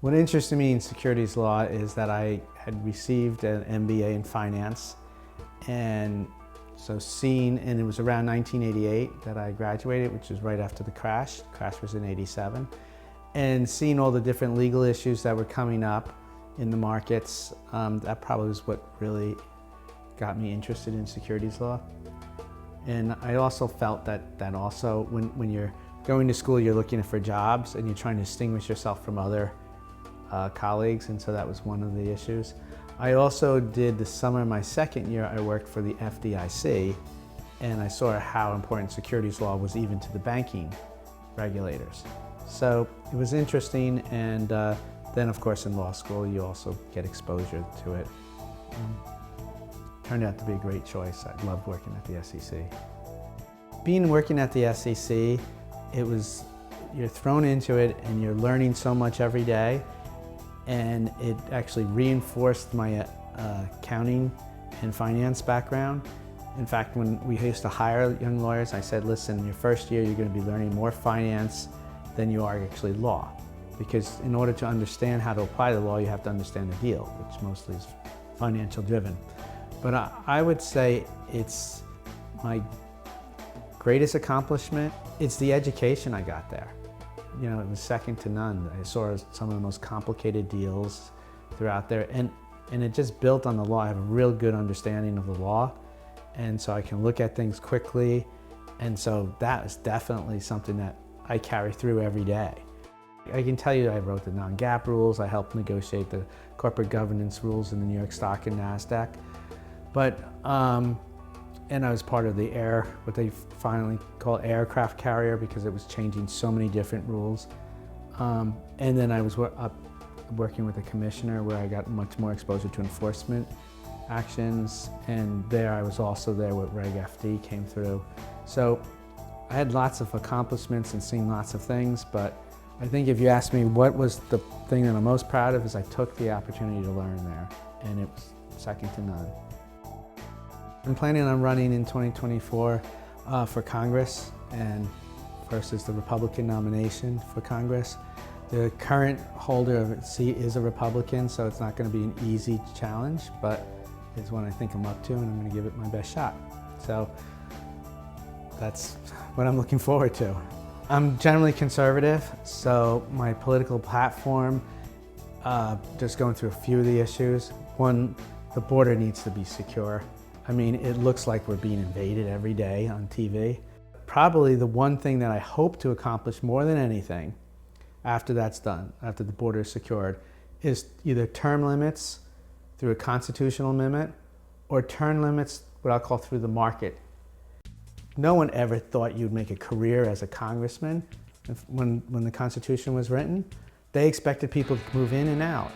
What interested me in securities law is that I had received an MBA in finance, and it was around 1988 that I graduated, which was right after the crash. The crash was in '87. And seeing all the different legal issues that were coming up in the markets, that probably was what really got me interested in securities law. And I also felt that also when you're going to school, you're looking for jobs and you're trying to distinguish yourself from other colleagues, and so that was one of the issues. I also did the summer of my second year, I worked for the FDIC, and I saw how important securities law was even to the banking regulators. So it was interesting, and then of course in law school you also get exposure to it. Turned out to be a great choice. I loved working at the SEC. Working at the SEC, you're thrown into it and you're learning so much every day, and it actually reinforced my accounting and finance background. In fact, when we used to hire young lawyers, I said, listen, your first year you're going to be learning more finance than you are actually law. Because in order to understand how to apply the law, you have to understand the deal, which mostly is financial driven. But I would say it's my greatest accomplishment. It's the education I got there. You know, it was second to none. I saw some of the most complicated deals throughout there, and it just built on the law. I have a real good understanding of the law, and so I can look at things quickly, and so that is definitely something that I carry through every day. I can tell you I wrote the non-GAAP rules, I helped negotiate the corporate governance rules in the New York Stock and NASDAQ, but and I was part of the what they finally call aircraft carrier, because it was changing so many different rules. And then I was working with a commissioner where I got much more exposure to enforcement actions, and there I was also there with Reg FD came through. So I had lots of accomplishments and seen lots of things, but I think if you ask me what was the thing that I'm most proud of, is I took the opportunity to learn there, and it was second to none. I'm planning on running in 2024 for Congress, and first is the Republican nomination for Congress. The current holder of the seat is a Republican, so it's not going to be an easy challenge, but it's one I think I'm up to, and I'm going to give it my best shot. So that's what I'm looking forward to. I'm generally conservative, so my political platform, just going through a few of the issues. One, the border needs to be secure. I mean, it looks like we're being invaded every day on TV. Probably the one thing that I hope to accomplish more than anything after that's done, after the border is secured, is either term limits through a constitutional amendment, or term limits, what I'll call through the market. No one ever thought you'd make a career as a congressman when the Constitution was written. They expected people to move in and out.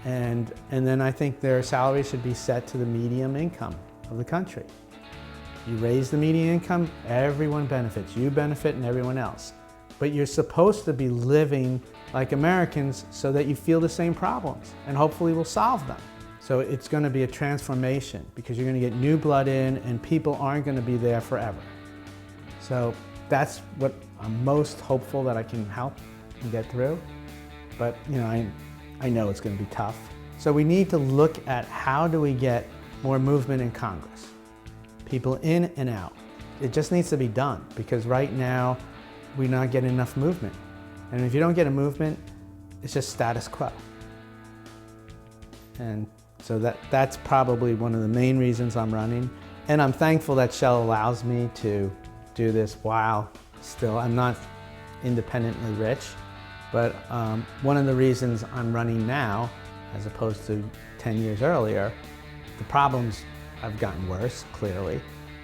And then I think their salary should be set to the median income of the country. You raise the median income, everyone benefits. You benefit and everyone else. But you're supposed to be living like Americans so that you feel the same problems, and hopefully we'll solve them. So it's going to be a transformation, because you're going to get new blood in and people aren't going to be there forever. So that's what I'm most hopeful that I can help and get through. But you know, I know it's going to be tough. So we need to look at how do we get more movement in Congress. People in and out. It just needs to be done, because right now we're not getting enough movement. And if you don't get a movement, it's just status quo. And so that's probably one of the main reasons I'm running. And I'm thankful that Shell allows me to do this while still, I'm not independently rich, but one of the reasons I'm running now, as opposed to 10 years earlier, the problems have gotten worse, clearly,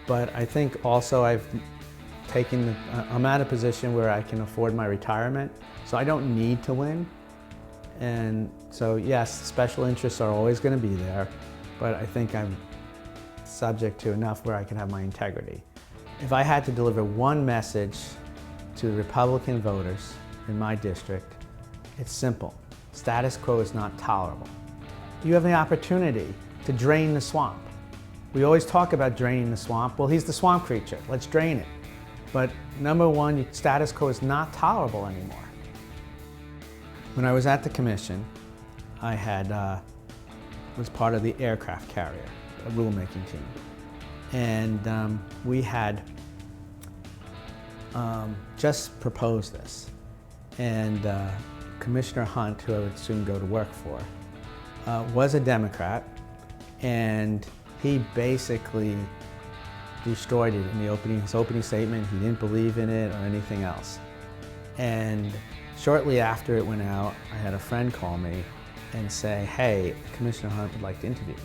but I think also I'm at a position where I can afford my retirement, so I don't need to win. And so yes, special interests are always going to be there, but I think I'm subject to enough where I can have my integrity. If I had to deliver one message to the Republican voters in my district, it's simple. Status quo is not tolerable. You have the opportunity to drain the swamp. We always talk about draining the swamp. Well, he's the swamp creature. Let's drain it. But number one, status quo is not tolerable anymore. When I was at the commission, I was part of the aircraft carrier, a rulemaking team. And we had just proposed this. And Commissioner Hunt, who I would soon go to work for, was a Democrat, and he basically destroyed it in his opening statement. He didn't believe in it or anything else. And shortly after it went out, I had a friend call me and say, hey, Commissioner Hunt would like to interview you.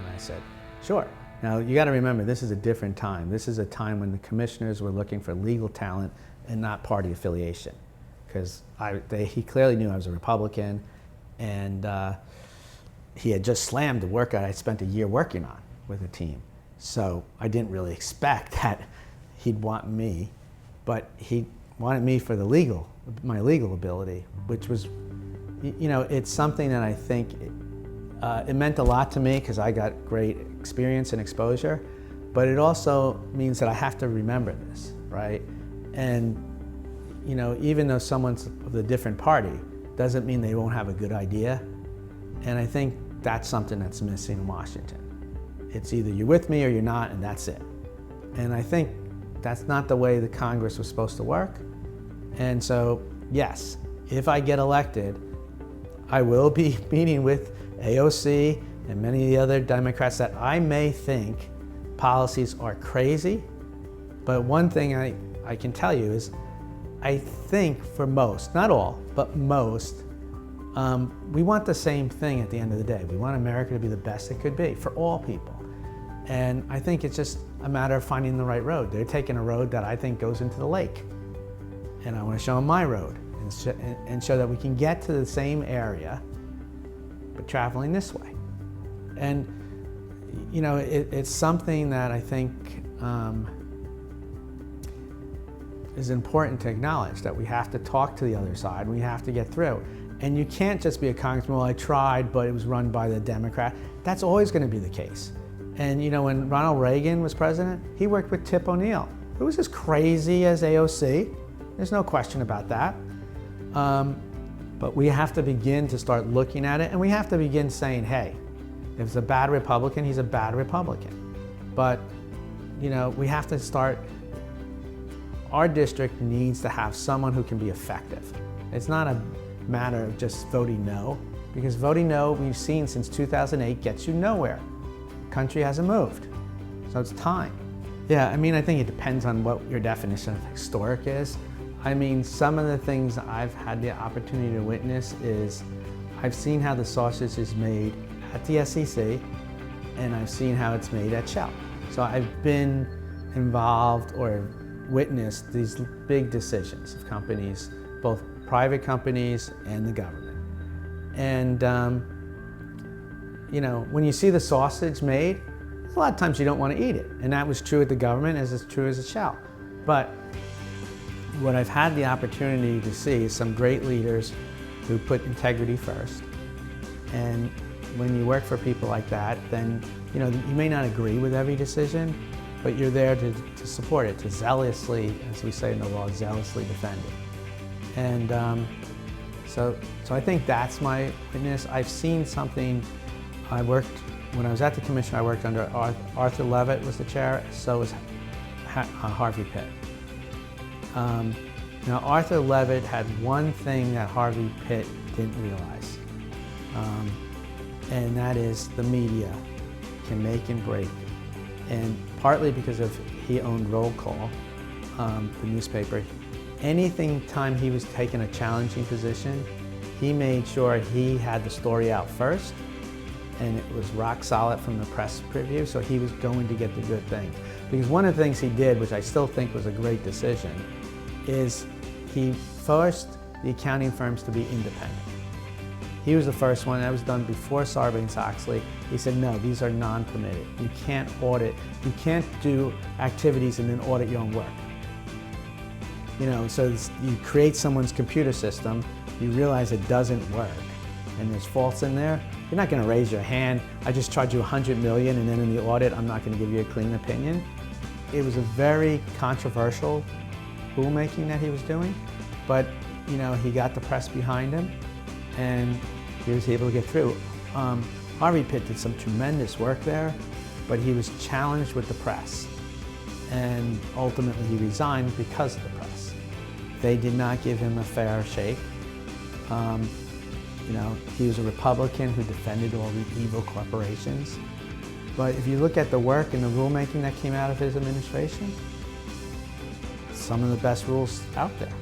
And I said, sure. Now, you got to remember, this is a different time. This is a time when the commissioners were looking for legal talent and not party affiliation. Because he clearly knew I was a Republican, and he had just slammed the work I spent a year working on with a team. So I didn't really expect that he'd want me, but he wanted me for my legal ability, which was, you know, it's something that I think it meant a lot to me because I got great experience and exposure, but it also means that I have to remember this, right? And, you know, even though someone's of a different party, doesn't mean they won't have a good idea. And I think that's something that's missing in Washington. It's either you're with me or you're not, and that's it. And I think that's not the way the Congress was supposed to work. And so, yes, if I get elected, I will be meeting with AOC and many of the other Democrats that I may think policies are crazy. But one thing I can tell you is I think for most, not all, but most, we want the same thing at the end of the day. We want America to be the best it could be for all people. And I think it's just a matter of finding the right road. They're taking a road that I think goes into the lake. And I want to show them my road and show that we can get to the same area, but traveling this way. And, you know, it's something that I think is important to acknowledge, that we have to talk to the other side, we have to get through. And you can't just be a congressman, well, I tried, but it was run by the Democrat. That's always going to be the case. And you know, when Ronald Reagan was president, he worked with Tip O'Neill, who was as crazy as AOC. There's no question about that. But we have to begin to start looking at it, and we have to begin saying, hey, if it's a bad Republican, he's a bad Republican. But, you know, we have to start, our district needs to have someone who can be effective. It's not a matter of just voting no, because voting no, we've seen since 2008, gets you nowhere. The country hasn't moved, so it's time. Yeah, I mean, I think it depends on what your definition of historic is. I mean, some of the things I've had the opportunity to witness is I've seen how the sausage is made at the SEC, and I've seen how it's made at Shell. So I've been involved or witnessed these big decisions of companies, both private companies and the government. And, you know, when you see the sausage made, a lot of times you don't want to eat it. And that was true at the government as it's true as at Shell. But what I've had the opportunity to see is some great leaders who put integrity first. And when you work for people like that, then, you know, you may not agree with every decision, but you're there to support it, to zealously, as we say in the law, zealously defend it. And so I think that's my witness. I've seen something. When I was at the commission, I worked under Arthur Levitt was the chair, so was Harvey Pitt. Now Arthur Levitt had one thing that Harvey Pitt didn't realize, and that is the media can make and break. And partly because he owned Roll Call, the newspaper. Time he was taking a challenging position, he made sure he had the story out first, and it was rock solid from the press preview, so he was going to get the good thing. Because one of the things he did, which I still think was a great decision, is he forced the accounting firms to be independent. He was the first one. That was done before Sarbanes-Oxley. He said, no, these are non-permitted. You can't audit. You can't do activities and then audit your own work. You know, so you create someone's computer system, you realize it doesn't work, and there's faults in there. You're not going to raise your hand. I just charge you $100 million, and then in the audit, I'm not going to give you a clean opinion. It was a very controversial rulemaking that he was doing, but you know, he got the press behind him, and he was able to get through. Harvey Pitt did some tremendous work there, but he was challenged with the press, and ultimately he resigned because of the press. They did not give him a fair shake. You know, he was a Republican who defended all the evil corporations. But if you look at the work and the rulemaking that came out of his administration, some of the best rules out there.